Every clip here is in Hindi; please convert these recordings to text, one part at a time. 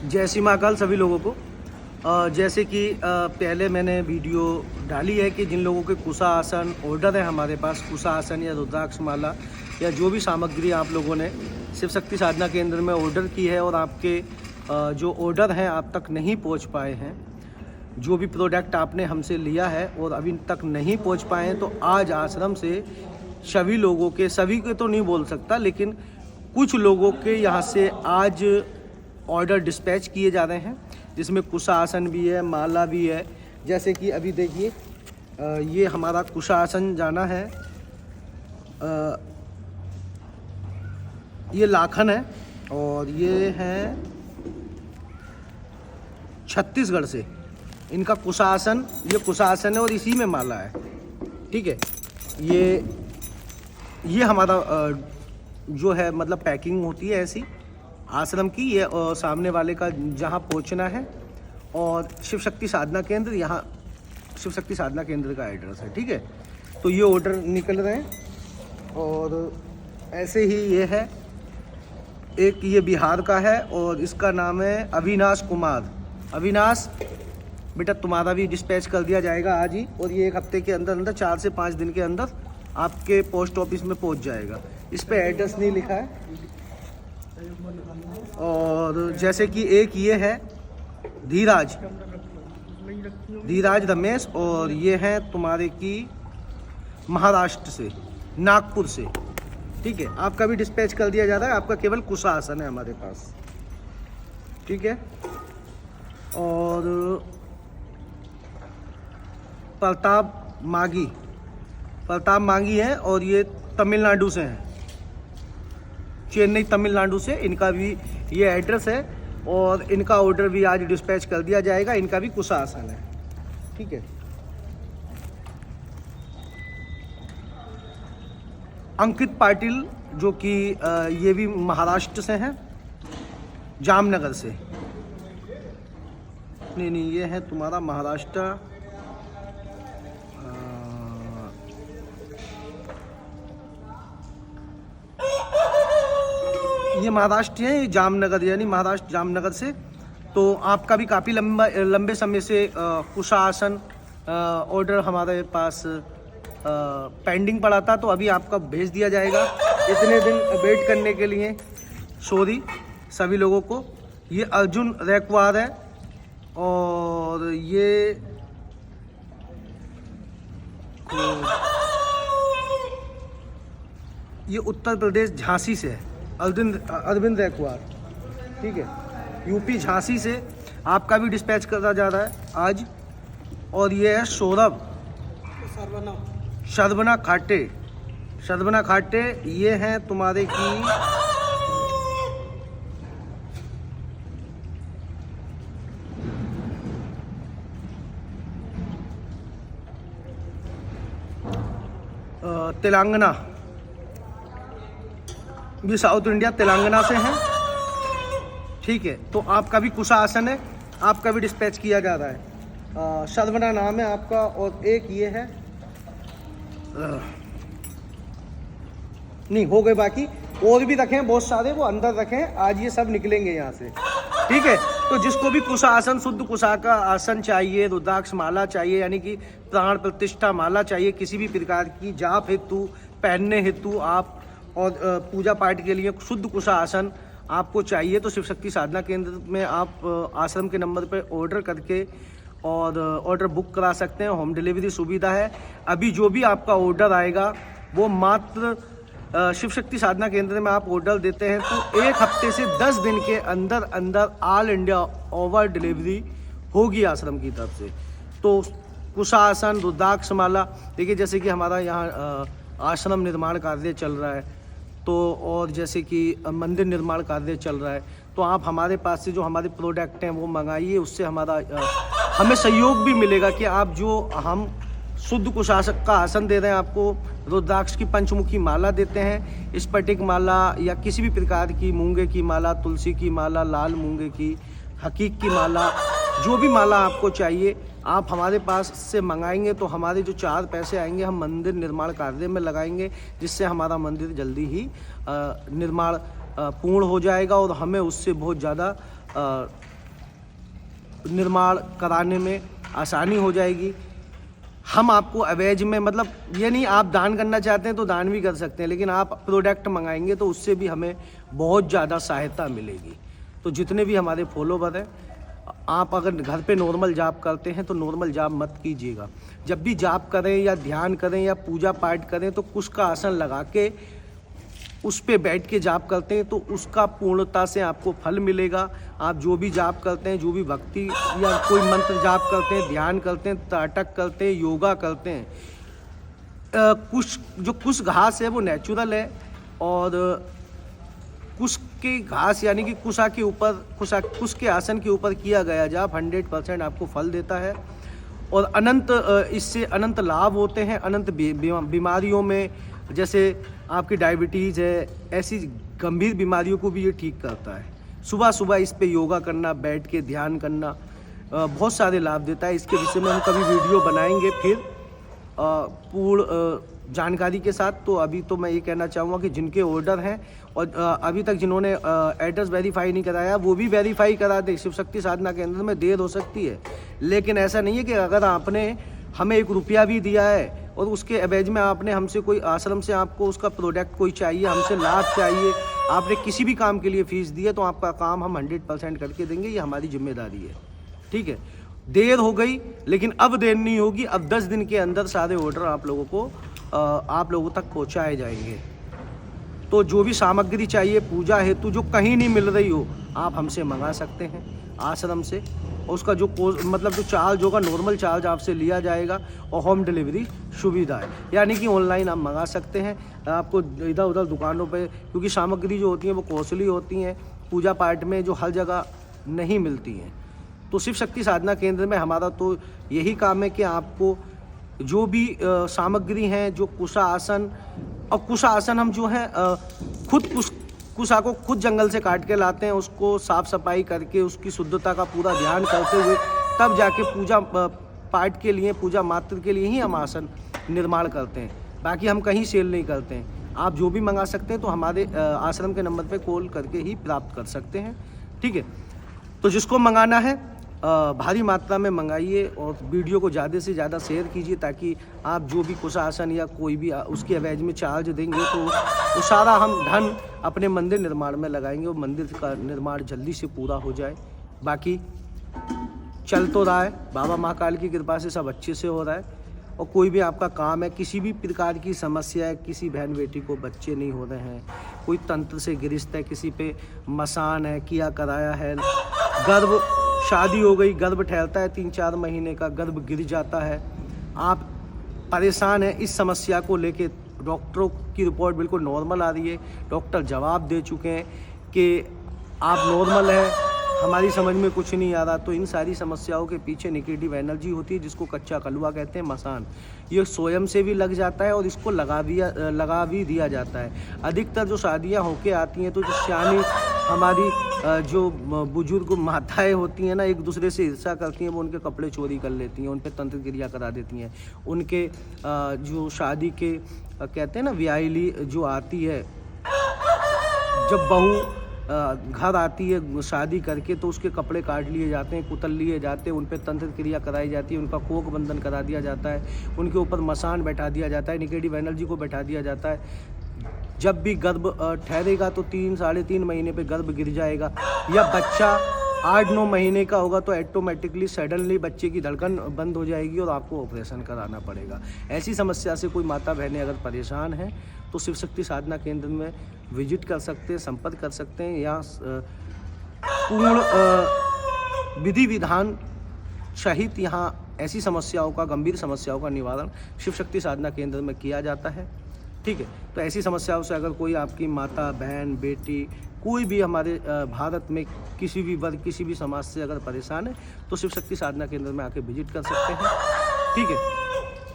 जय श्री महाकाल सभी लोगों को। जैसे कि पहले मैंने वीडियो डाली है कि जिन लोगों के कुशा आसन ऑर्डर है हमारे पास, कुशा आसन या रुद्राक्ष माला या जो भी सामग्री आप लोगों ने शिव शक्ति साधना केंद्र में ऑर्डर की है और आपके जो ऑर्डर हैं आप तक नहीं पहुंच पाए हैं, जो भी प्रोडक्ट आपने हमसे लिया है और अभी तक नहीं पहुंच पाए हैं, तो आज आश्रम से सभी लोगों के, सभी के तो नहीं बोल सकता लेकिन कुछ लोगों के यहाँ से आज ऑर्डर डिस्पैच किए जा रहे हैं, जिसमें कुशा आसन भी है, माला भी है। जैसे कि अभी देखिए ये हमारा कुशा आसन जाना है, ये लाखन है और ये है छत्तीसगढ़ से। इनका कुशा आसन, ये कुशा आसन है और इसी में माला है। ठीक है, ये हमारा जो है मतलब पैकिंग होती है ऐसी आश्रम की, ये सामने वाले का जहाँ पहुँचना है और शिव शक्ति साधना केंद्र, यहाँ शिव शक्ति साधना केंद्र का एड्रेस है। ठीक है, तो ये ऑर्डर निकल रहे हैं और ऐसे ही ये है, एक ये बिहार का है और इसका नाम है अविनाश कुमार। अविनाश बेटा तुम्हारा भी डिस्पैच कर दिया जाएगा आज ही, और ये एक हफ्ते के अंदर अंदर 4 से 5 दिन के अंदर आपके पोस्ट ऑफिस में पहुंच जाएगा। इस पे एड्रेस नहीं लिखा है। और जैसे कि एक ये है धीराज रमेश, और ये है तुम्हारे की महाराष्ट्र से, नागपुर से। ठीक है, आपका भी डिस्पैच कर दिया जा रहा है, आपका केवल कुशा आसन है हमारे पास। ठीक है, और प्रताप मांगी है और ये तमिलनाडु से हैं, चेन्नई तमिलनाडु से। इनका भी ये एड्रेस है और इनका ऑर्डर भी आज डिस्पैच कर दिया जाएगा। इनका भी कुशा आसन है। ठीक है, अंकित पाटिल जो कि ये भी महाराष्ट्र से हैं, जामनगर से। नहीं ये है तुम्हारा महाराष्ट्र, ये महाराष्ट्र है, ये जामनगर, यानी महाराष्ट्र जामनगर से। तो आपका भी काफ़ी लंबे समय से कुशा आसन ऑर्डर हमारे पास पेंडिंग पड़ा था, तो अभी आपका भेज दिया जाएगा। इतने दिन वेट करने के लिए सॉरी सभी लोगों को। ये अर्जुन रैकवार है और ये उत्तर प्रदेश झांसी से है, अरविंद रैकवार। ठीक है, यूपी झांसी से आपका भी डिस्पैच करा जा रहा है आज। और ये है सौरभ शर्वना खाटे, ये हैं तुम्हारे की तेलंगाना, ये साउथ इंडिया तेलंगाना से हैं। ठीक है, तो आपका भी कुशा आसन है, आपका भी डिस्पैच किया जा रहा है। शर्वना नाम है आपका। और एक ये है, नहीं हो गए बाकी, और भी रखें बहुत सारे, वो अंदर रखें, आज ये सब निकलेंगे यहाँ से। ठीक है, तो जिसको भी कुशा आसन, शुद्ध कुशा का आसन चाहिए, रुद्राक्ष माला चाहिए, यानी कि प्राण प्रतिष्ठा माला चाहिए, किसी भी प्रकार की जाप हेतु, पहनने हेतु आप, और पूजा पाठ के लिए शुद्ध कुशा आसन आपको चाहिए, तो शिव शक्ति साधना केंद्र में आप आश्रम के नंबर पर ऑर्डर करके और ऑर्डर बुक करा सकते हैं। होम डिलीवरी सुविधा है। अभी जो भी आपका ऑर्डर आएगा वो मात्र शिव शक्ति साधना केंद्र में आप ऑर्डर देते हैं तो 1 हफ्ते से 10 दिन के अंदर अंदर ऑल इंडिया ओवर डिलीवरी होगी आश्रम की तरफ से। तो कुशा आसन, रुद्राक्ष माला, देखिए जैसे कि हमारा यहाँ आश्रम निर्माण कार्य चल रहा है, तो और जैसे कि मंदिर निर्माण कार्य चल रहा है, तो आप हमारे पास से जो हमारे प्रोडक्ट हैं वो मंगाइए, उससे हमें सहयोग भी मिलेगा कि आप जो हम शुद्ध कुशासक का आसन दे रहे हैं, आपको रुद्राक्ष की पंचमुखी माला देते हैं, स्फटिक माला या किसी भी प्रकार की, मूंगे की माला, तुलसी की माला, लाल मूंगे की, हकीक की माला, जो भी माला आपको चाहिए आप हमारे पास से मंगाएंगे तो हमारे जो 4 पैसे आएंगे हम मंदिर निर्माण कार्य में लगाएंगे, जिससे हमारा मंदिर जल्दी ही निर्माण पूर्ण हो जाएगा और हमें उससे बहुत ज़्यादा निर्माण कराने में आसानी हो जाएगी। हम आपको अवैज में, मतलब ये नहीं आप दान करना चाहते हैं तो दान भी कर सकते हैं, लेकिन आप प्रोडक्ट मंगाएंगे तो उससे भी हमें बहुत ज़्यादा सहायता मिलेगी। तो जितने भी हमारे फॉलोवर हैं, आप अगर घर पे नॉर्मल जाप करते हैं तो नॉर्मल जाप मत कीजिएगा। जब भी जाप करें या ध्यान करें या पूजा पाठ करें तो कुश का आसन लगा के उस पे बैठ के जाप करते हैं तो उसका पूर्णता से आपको फल मिलेगा। आप जो भी जाप करते हैं, जो भी भक्ति या कोई मंत्र जाप करते हैं, ध्यान करते हैं, त्राटक करते हैं, योगा करते हैं, कुश घास है वो नेचुरल है, और कुश के घास यानी कि कुशा के ऊपर कुश के आसन के ऊपर किया गया जाप 100% आपको फल देता है। और इससे अनंत लाभ होते हैं। अनंत बीमारियों में, जैसे आपकी डायबिटीज़ है, ऐसी गंभीर बीमारियों को भी ये ठीक करता है। सुबह सुबह इस पे योगा करना, बैठ के ध्यान करना बहुत सारे लाभ देता है। इसके विषय में हम कभी वीडियो बनाएंगे फिर पूर्ण जानकारी के साथ। तो अभी तो मैं ये कहना चाहूँगा कि जिनके ऑर्डर हैं और अभी तक जिन्होंने एड्रेस वेरीफाई नहीं कराया वो भी वेरीफाई करा दें। शिव शक्ति साधना केंद्र में देर हो सकती है, लेकिन ऐसा नहीं है कि अगर आपने हमें 1 रुपया भी दिया है और उसके एवज में आपने हमसे कोई आश्रम से आपको उसका प्रोडक्ट कोई चाहिए, हमसे लाभ चाहिए, आपने किसी भी काम के लिए फ़ीस दी है, तो आपका काम हम 100% करके देंगे। ये हमारी जिम्मेदारी है, ठीक है। देर हो गई, लेकिन अब देर नहीं होगी। अब 10 दिन के अंदर सारे ऑर्डर आप लोगों तक पहुंचाए जाएंगे। तो जो भी सामग्री चाहिए पूजा हेतु जो कहीं नहीं मिल रही हो, आप हमसे मंगा सकते हैं आश्रम से। और उसका जो चार्ज होगा, नॉर्मल चार्ज आपसे लिया जाएगा, और होम डिलीवरी सुविधा है, यानी कि ऑनलाइन आप मंगा सकते हैं। आपको इधर उधर दुकानों पे, क्योंकि सामग्री जो होती है वो कॉस्टली होती हैं, पूजा पाठ में जो हर जगह नहीं मिलती हैं। तो शिव शक्ति साधना केंद्र में हमारा तो यही काम है कि आपको जो भी सामग्री हैं, जो कुशा आसन, और कुशा आसन हम जो है खुद कुशा को खुद जंगल से काट के लाते हैं, उसको साफ सफाई करके उसकी शुद्धता का पूरा ध्यान करते हुए तब जाके पूजा पाठ के लिए, पूजा मात्र के लिए ही हम आसन निर्माण करते हैं। बाकी हम कहीं सेल नहीं करते हैं। आप जो भी मंगा सकते हैं तो हमारे आश्रम के नंबर पे कॉल करके ही प्राप्त कर सकते हैं, ठीक है। तो जिसको मंगाना है भारी मात्रा में मंगाइए और वीडियो को ज़्यादा से ज़्यादा शेयर कीजिए, ताकि आप जो भी कुशा आसन या कोई भी उसके एवज में चार्ज देंगे तो वो सारा हम धन अपने मंदिर निर्माण में लगाएंगे और मंदिर का निर्माण जल्दी से पूरा हो जाए। बाकी चल तो रहा है, बाबा महाकाल की कृपा से सब अच्छे से हो रहा है। और कोई भी आपका काम है, किसी भी प्रकार की समस्या है, किसी बहन बेटी को बच्चे नहीं हो रहे हैं, कोई तंत्र से गिरस्त है, किसी पे मसान है, किया कराया है, गर्भ शादी हो गई, गर्भ ठहरता है 3-4 महीने का, गर्भ गिर जाता है, आप परेशान हैं इस समस्या को लेके, डॉक्टरों की रिपोर्ट बिल्कुल नॉर्मल आ रही है, डॉक्टर जवाब दे चुके हैं कि आप नॉर्मल हैं, हमारी समझ में कुछ नहीं आ रहा, तो इन सारी समस्याओं के पीछे नेगेटिव एनर्जी होती है, जिसको कच्चा कलुआ कहते हैं, मसान। ये स्वयं से भी लग जाता है और इसको लगा भी दिया जाता है। अधिकतर जो शादियां होके आती हैं तो जो सियानी हमारी जो बुजुर्ग माताएं होती हैं ना, एक दूसरे से ईर्ष्या करती हैं, वो उनके कपड़े चोरी कर लेती हैं, उन पर तंत्र क्रिया करा देती हैं। उनके जो शादी के कहते हैं ना व्यायली जो आती है, जब बहू घर आती है शादी करके, तो उसके कपड़े काट लिए जाते हैं, कुतल लिए जाते हैं, उन पर तंत्र क्रिया कराई जाती है, उनका कोक बंधन करा दिया जाता है, उनके ऊपर मसान बैठा दिया जाता है, नेगेटिव एनर्जी को बैठा दिया जाता है। जब भी गर्भ ठहरेगा तो 3-3.5 महीने पे गर्भ गिर जाएगा, या बच्चा 8-9 महीने का होगा तो ऑटोमेटिकली सडनली बच्चे की धड़कन बंद हो जाएगी और आपको ऑपरेशन कराना पड़ेगा। ऐसी समस्या से कोई माता बहनें अगर परेशान हैं तो शिव शक्ति साधना केंद्र में विजिट कर सकते हैं, संपर्क कर सकते हैं। यहाँ पूर्ण विधि विधान सहित यहाँ ऐसी समस्याओं का, गंभीर समस्याओं का निवारण शिव शक्ति साधना केंद्र में किया जाता है, ठीक है। तो ऐसी समस्याओं से अगर कोई आपकी माता बहन बेटी कोई भी हमारे भारत में किसी भी वर्ग, किसी भी समाज से अगर परेशान है तो शिव शक्ति साधना केंद्र में आके विजिट कर सकते हैं, ठीक है।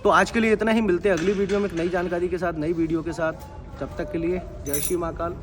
तो आज के लिए इतना ही, मिलते हैं अगली वीडियो में एक नई जानकारी के साथ, नई वीडियो के साथ। तब तक के लिए जय श्री महाकाल।